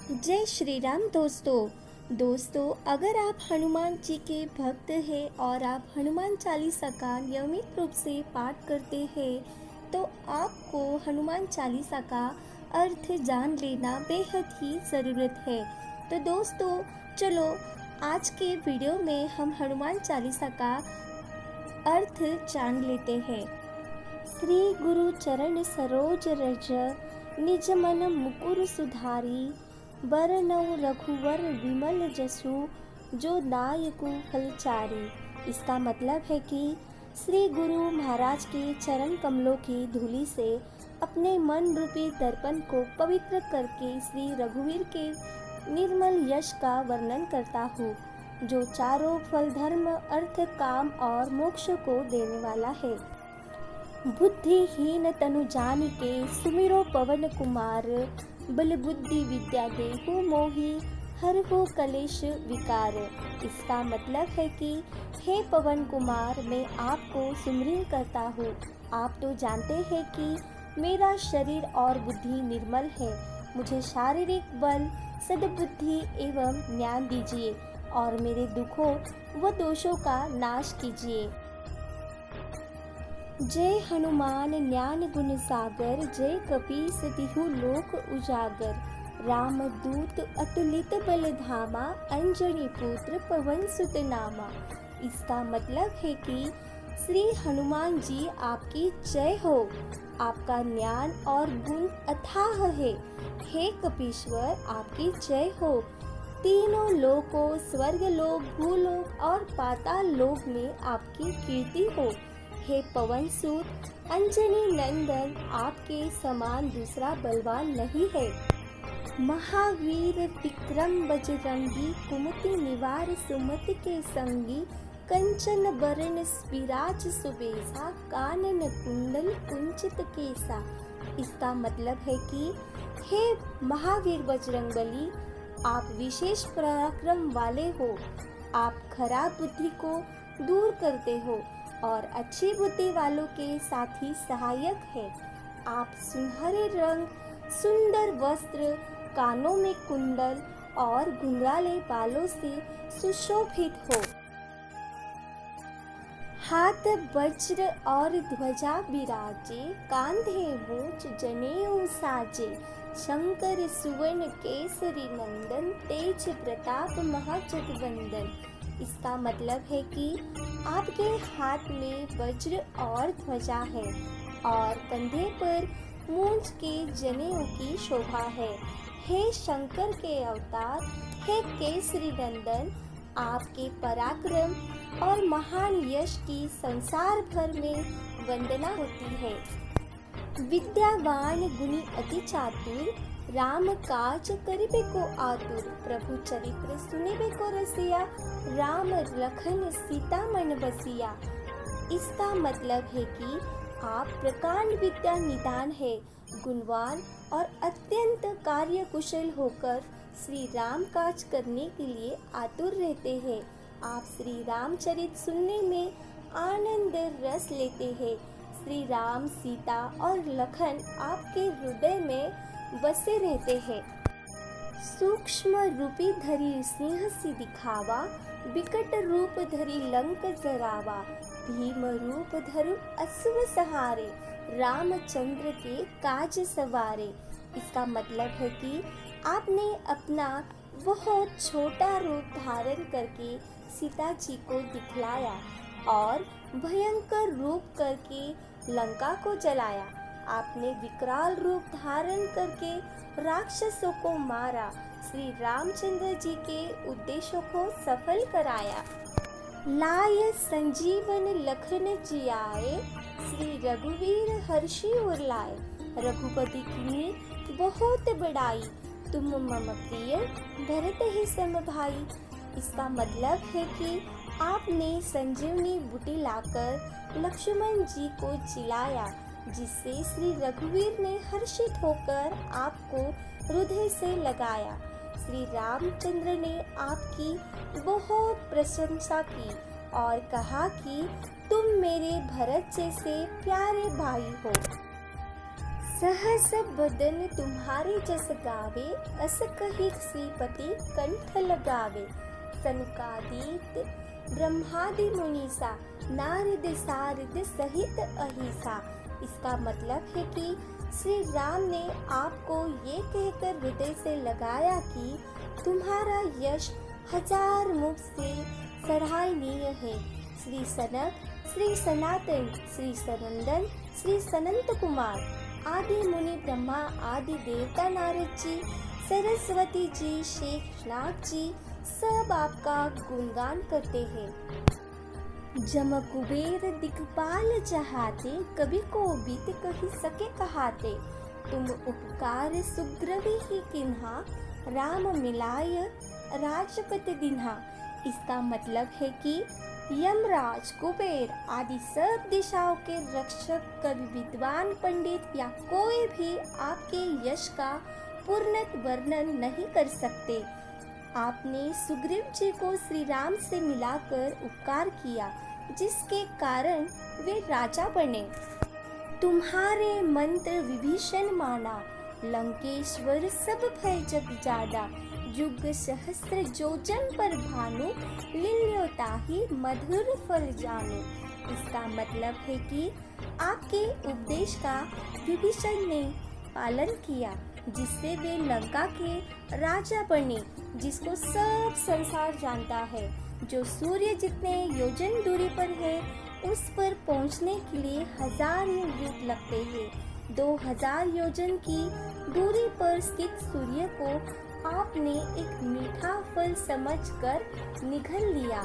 जय श्री राम दोस्तों अगर आप हनुमान जी के भक्त हैं और आप हनुमान चालीसा का नियमित रूप से पाठ करते हैं तो आपको हनुमान चालीसा का अर्थ जान लेना बेहद ही ज़रूरत है। तो दोस्तों चलो आज के वीडियो में हम हनुमान चालीसा का अर्थ जान लेते हैं। श्री गुरु चरण सरोज रज निज मन मुकुर सुधारी बरनउँ रघुवर विमल जसु जो दायकु फलचारी। इसका मतलब है कि श्री गुरु महाराज के चरण कमलों की धूलि से अपने मन रूपी दर्पण को पवित्र करके श्री रघुवीर के निर्मल यश का वर्णन करता हूँ, जो चारों फल धर्म अर्थ काम और मोक्ष को देने वाला है। बुद्धिहीन तनु जानिके सुमिरो पवन कुमार बल बुद्धि विद्या देहु मोहि हरहु कलेश विकार। इसका मतलब है कि हे पवन कुमार, मैं आपको सुमिरन करता हूँ। आप तो जानते हैं कि मेरा शरीर और बुद्धि निर्मल है। मुझे शारीरिक बल सद्बुद्धि एवं ज्ञान दीजिए और मेरे दुखों व दोषों का नाश कीजिए। जय हनुमान ज्ञान गुण सागर जय कपीस तिहु लोक उजागर। राम दूत अतुलित बल धामा अंजनी पुत्र पवन सुत नामा। इसका मतलब है कि श्री हनुमान जी आपकी जय हो। आपका ज्ञान और गुण अथाह है। हे कपीश्वर आपकी जय हो। तीनों लोकों स्वर्ग लोक भूलोक और पाताल लोक में आपकी कीर्ति हो। हे पवन सूत अंजनी नंदन, आपके समान दूसरा बलवान नहीं है। महावीर विक्रम बजरंगी कुमति निवार सुमति के संगी कंचन बरन विराज सुबेसा कानन कुंडल कुंचित केसा। इसका मतलब है कि हे महावीर बजरंगबली, आप विशेष पराक्रम वाले हो। आप खराब बुद्धि को दूर करते हो और अच्छी बुद्धि वालों के साथी सहायक है। आप सुनहरे रंग, सुंदर वस्त्र, कानों में कुंडल और घुंघराले बालों से सुशोभित हो। हाथ वज्र और ध्वजा विराजे कांधे मूछ जनेऊ साजे। शंकर सुवर्ण केसरी नंदन तेज प्रताप महाजगवंदन। इसका मतलब है कि आपके हाथ में वज्र और ध्वजा है और कंधे पर मूंछ के जनेऊ की शोभा है। हे शंकर के अवतार, हे केसरी नंदन, आपके पराक्रम और महान यश की संसार भर में वंदना होती है। विद्यावान गुणी अति चातुर राम काज करिबे को आतुर। प्रभु चरित्र सुनिबे को रसिया राम लखन सीता मन बसिया। इसका मतलब है कि आप प्रकांड विद्या निदान है, गुणवान और अत्यंत कार्य कुशल होकर श्री राम काज करने के लिए आतुर रहते हैं। आप श्री रामचरित सुनने में आनंद रस लेते हैं। श्री राम, सीता और लखन आपके हृदय में बसे रहते हैं। सूक्ष्म रूपी धरी सिंह सी दिखावा विकट रूप धरी लंक जरावा। भीम रूप धरु अश्व सहारे रामचंद्र के काज सवारे। इसका मतलब है कि आपने अपना बहुत छोटा रूप धारण करके सीता जी को दिखलाया और भयंकर रूप करके लंका को जलाया। आपने विकराल रूप धारण करके राक्षसों को मारा। श्री रामचंद्र जी के उद्देश्यों को सफल कराया। लाय संजीवन लखन जियाए श्री रघुवीर हर्षि उर लाए। रघुपति की बहुत बड़ाई तुम मम प्रिय भरत ही सम भाई। इसका मतलब है कि आपने संजीवनी बूटी लाकर लक्ष्मण जी को जिलाया, जिससे श्री रघुवीर ने हर्षित होकर आपको हृदय से लगाया। श्री रामचंद्र ने आपकी बहुत प्रशंसा की और कहा कि तुम मेरे भरत जैसे प्यारे भाई हो। सहस बदन तुम्हारे जस गावे, अस कहि श्रीपति कंठ लगावे। सनकादिक ब्रह्मादि मुनीसा, नारद सारद सहित अहिसा। इसका मतलब है कि श्री राम ने आपको ये कहकर हृदय से लगाया कि तुम्हारा यश हजार मुख से सराहनीय है। श्री सनक, श्री सनातन, श्री सनंदन, श्री सनंत कुमार आदि मुनि ब्रह्मा आदि देवता नारद जी, सरस्वती जी, शेषनाग जी सब आपका गुणगान करते हैं। जम कुबेर दिक्पाल चाहते, कभी को बीत कही सके कहाते। तुम उपकार सुग्रीव ही किन्हा, राम मिलाय राजपत दिन्हा। इसका मतलब है कि यमराज, कुबेर आदि सब दिशाओं के रक्षक, कवि, विद्वान, पंडित या कोई भी आपके यश का पूर्णत वर्णन नहीं कर सकते। आपने सुग्रीव जी को श्री राम से मिलाकर उपकार किया, जिसके कारण वे राजा बने। तुम्हारे मंत्र विभीषण माना, लंकेश्वर सब भय जग जादा। युग सहस्त्र जोजन पर भानु, लील्योताहि मधुर फल जानु। इसका मतलब है कि आपके उपदेश का विभीषण ने पालन किया, जिससे वे लंका के राजा बने, जिसको सब संसार जानता है। जो सूर्य जितने योजन दूरी पर है, उस पर पहुंचने के लिए 1000 युग लगते हैं। 2000 योजन की दूरी पर स्थित सूर्य को आपने एक मीठा फल समझकर निगल लिया।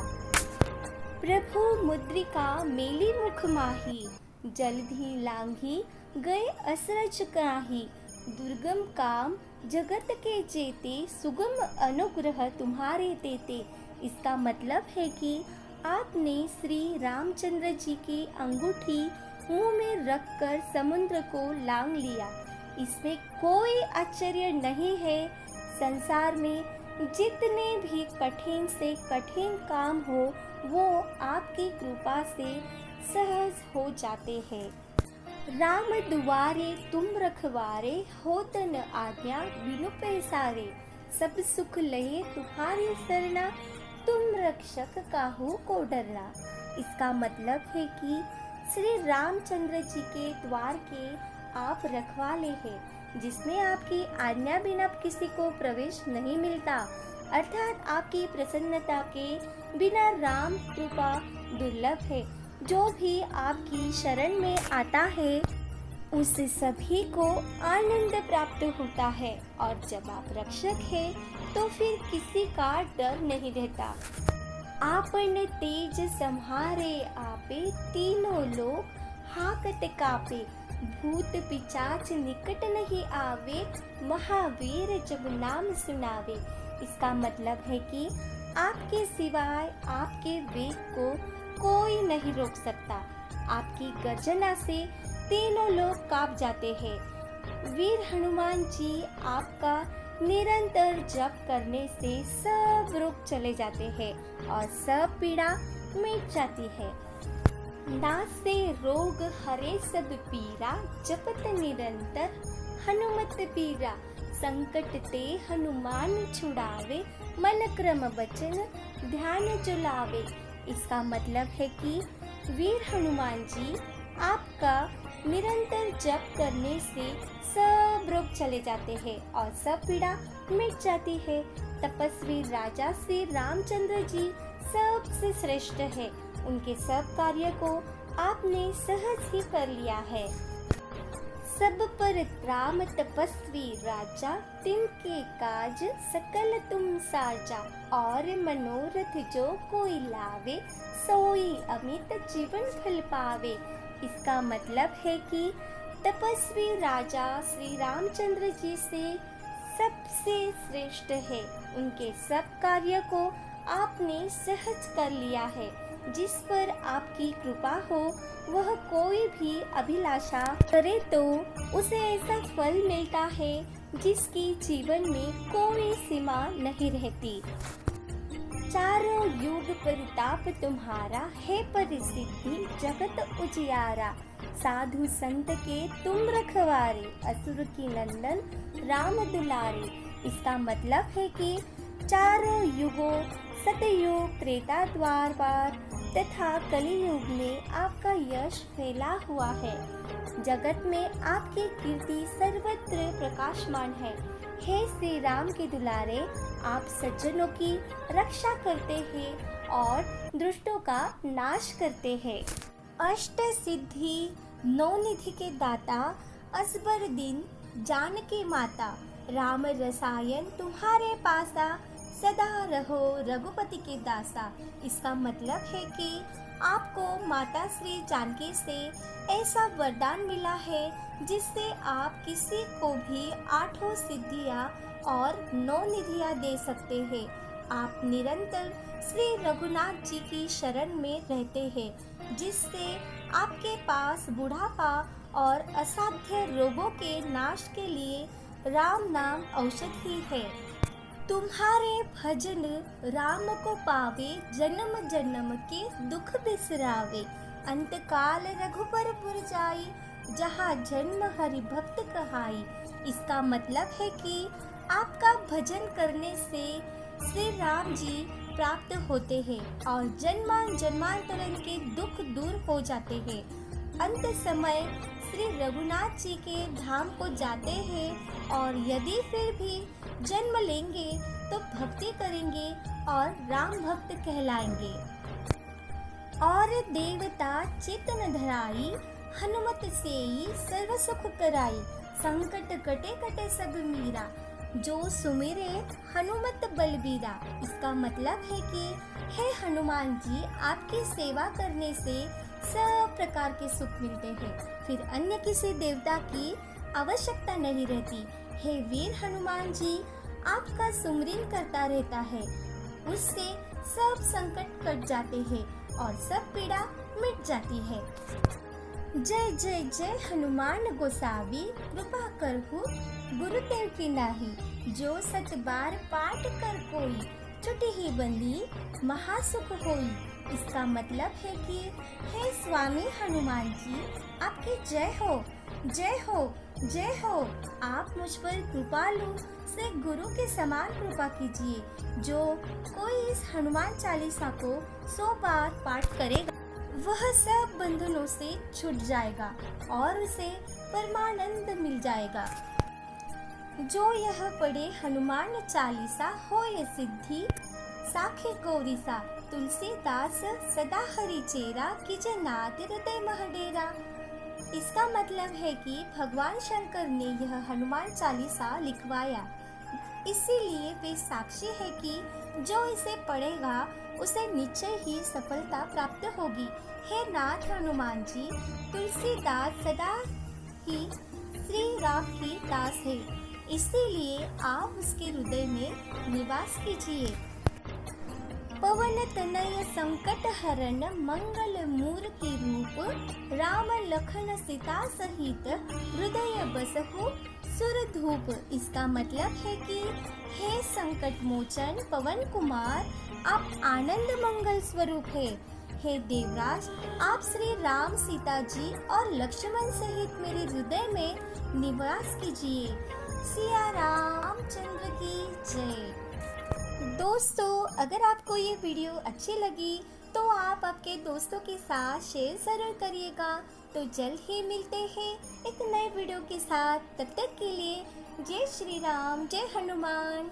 प्रभु मुद्रिका मेली मुख माही, जलधि लांघी गए असरज काही। दुर्गम काम जगत के जेते, सुगम अनुग्रह तुम्हारे देते। इसका मतलब है कि आपने श्री रामचंद्र जी की अंगूठी मुंह में रखकर समुद्र को लांघ लिया। इसमें कोई आश्चर्य नहीं है। संसार में जितने भी कठिन से कठिन काम हो, वो आपकी कृपा से सहज हो जाते हैं। राम दुआरे तुम रखवारे, होत न आज्ञा बिनु पैसारे। सब सुख लहे तुम्हारी सरना, तुम रक्षक काहू को डरना। इसका मतलब है कि श्री रामचंद्र जी के द्वार के आप रखवाले हैं, जिसमें आपकी आज्ञा बिना किसी को प्रवेश नहीं मिलता। अर्थात आपकी प्रसन्नता के बिना राम कृपा दुर्लभ है। जो भी आपकी शरण में आता है, उस सभी को आनंद प्राप्त होता है। और जब आप रक्षक हैं, तो फिर किसी का डर नहीं रहता। आपन तेज सम्हारे आपे, तीनों लोग हाकत कापे। भूत पिचाच निकट नहीं आवे, महावीर जब नाम सुनावे। इसका मतलब है कि आपके सिवाय आपके वेग को कोई नहीं रोक सकता। आपकी गर्जना से तीनों लोग कांप जाते हैं। वीर हनुमान जी आपका निरंतर जप करने से सब रोग चले जाते हैं और सब पीड़ा मिट जाती है। नासे रोग हरे सब पीरा, जपत निरंतर हनुमत पीरा। संकट ते हनुमान छुड़ावे, मन क्रम वचन ध्यान जुलावे। इसका मतलब है कि वीर हनुमान जी आपका निरंतर जप करने से सब रोग चले जाते हैं और सब पीड़ा मिट जाती है। तपस्वी राजा श्री रामचंद्र जी सबसे श्रेष्ठ है। उनके सब कार्य को आपने सहज ही कर लिया है। सब पर राम तपस्वी राजा, तिनके काज सकल तुम साजा। और मनोरथ जो कोई लावे, सोई अमित जीवन फल पावे। इसका मतलब है कि तपस्वी राजा श्री रामचंद्र जी से सबसे श्रेष्ठ है। उनके सब कार्य को आपने सहज कर लिया है। जिस पर आपकी कृपा हो, वह कोई भी अभिलाषा करे तो उसे ऐसा फल मिलता है जिसकी जीवन में कोई सीमा नहीं रहती। चारों युग परिताप तुम्हारा, है परिसिद्धि जगत उजियारा। साधु संत के तुम रखवारे, असुर की नंदन राम दुलारे। इसका मतलब है कि चारों युगों सतयुग, त्रेता, द्वापर तथा कलियुग में आपका यश फैला हुआ है। जगत में आपकी कीर्ति सर्वत्र प्रकाशमान है। हे श्री राम के दुलारे, आप सज्जनों की रक्षा करते हैं और दुष्टों का नाश करते हैं। अष्ट सिद्धि नौ निधि के दाता, असबर दिन जानकी माता। राम रसायन तुम्हारे पासा, सदा रहो रघुपति के दासा। इसका मतलब है कि आपको माता श्री जानकी से ऐसा वरदान मिला है जिससे आप किसी को भी 8 सिद्धियाँ और 9 निधियाँ दे सकते हैं। आप निरंतर श्री रघुनाथ जी की शरण में रहते हैं, जिससे आपके पास बुढ़ापा और असाध्य रोगों के नाश के लिए राम नाम औषध ही है। तुम्हारे भजन राम को पावे, जन्म जन्म के दुख बिसरावे। अंतकाल रघुबर पुर जाई, जहाँ जन्म हरि भक्त कहाई। इसका मतलब है कि आपका भजन करने से श्री राम जी प्राप्त होते हैं और जन्मांतरण के दुख दूर हो जाते हैं। अंत समय श्री रघुनाथ जी के धाम को जाते हैं और यदि फिर भी जन्म लेंगे तो भक्ति करेंगे और राम भक्त कहलाएंगे। और देवता चितन धराई, हनुमत सेई सर्व सुख कराई। संकट कटे कटे सब मीरा, जो सुमिरे हनुमत बलबीरा। इसका मतलब है कि हे हनुमान जी, आपकी सेवा करने से सब प्रकार के सुख मिलते हैं, फिर अन्य किसी देवता की आवश्यकता नहीं रहती। हे वीर हनुमान जी, आपका सुमरन करता रहता है, उससे सब संकट कट जाते हैं और सब पीड़ा मिट जाती है। जय जय जय हनुमान गोसावी, कृपा करहु गुरुदेव की नाही। जो 7 बार पाठ कर कोई, छुटी ही बंदी महासुख होई। इसका मतलब है कि हे स्वामी हनुमान जी, आपकी जय हो, जय हो, जय हो। आप मुझ पर कृपालु से गुरु के समान कृपा कीजिए। जो कोई इस हनुमान चालीसा को 100 बार पाठ करेगा, वह सब बंधनों से छूट जाएगा और उसे परमानंद मिल जाएगा। जो यह पढ़े हनुमान चालीसा होए सिद्धि, साखे गौरीसा। तुलसीदास सदा हरि चेरा, कीजे नाथ हृदय महडेरा। इसका मतलब है कि भगवान शंकर ने यह हनुमान चालीसा लिखवाया, इसीलिए वे साक्षी है कि जो इसे पढ़ेगा उसे निश्चय ही सफलता प्राप्त होगी। हे नाथ हनुमान जी, तुलसीदास सदा ही श्री राम की दास है, इसीलिए आप उसके हृदय में निवास कीजिए। पवन तनय संकट हरण, मंगल मूर्ति रूप। राम लखन सीता सहित, हृदय बसहु सुर धूप। इसका मतलब है कि हे संकट मोचन पवन कुमार, आप आनंद मंगल स्वरूप है। हे देवराज, आप श्री राम, सीता जी और लक्ष्मण सहित मेरे हृदय में निवास कीजिए। सिया रामचंद्र की जय। दोस्तों, अगर आपको ये वीडियो अच्छी लगी तो आप आपके दोस्तों के साथ शेयर जरूर करिएगा। तो जल्द ही मिलते हैं एक नए वीडियो के साथ। तब तक के लिए जय श्री राम, जय हनुमान।